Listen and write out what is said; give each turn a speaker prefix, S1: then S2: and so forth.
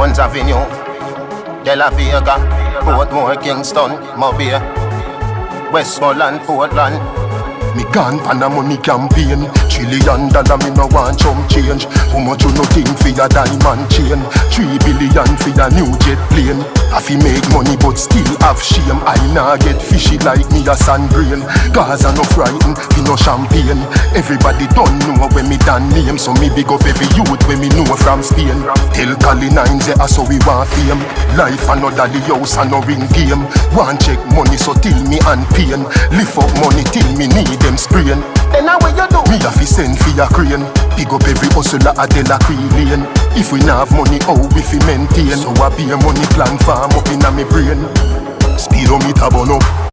S1: Jones Avenue, De La Vega, Portmore, Kingston, Mobile, Westmoreland, Portland.
S2: Me gone pan a money campaign. $1 trillion me no want chump change. How much you no think for your diamond chain? 3 billion for your new jet plane. I fi make money but still have shame. I nah get fishy like me a sand grain. Gaza no frighten, fi no champagne. Everybody don't know when me done name. So me big up every youth when me know from Spain. Tell Cali 9 say so we want fame. Life another the house and no ring game. Want check money so till me and pain. Lift up money till me need them sprain.
S1: Then now what you do?
S2: Me have to send for your crane. Pick up every hustler a De La Cree lane. If we not have money, how we fi maintain? So I be a money plan farm up inna me brain. Speedometer burn up.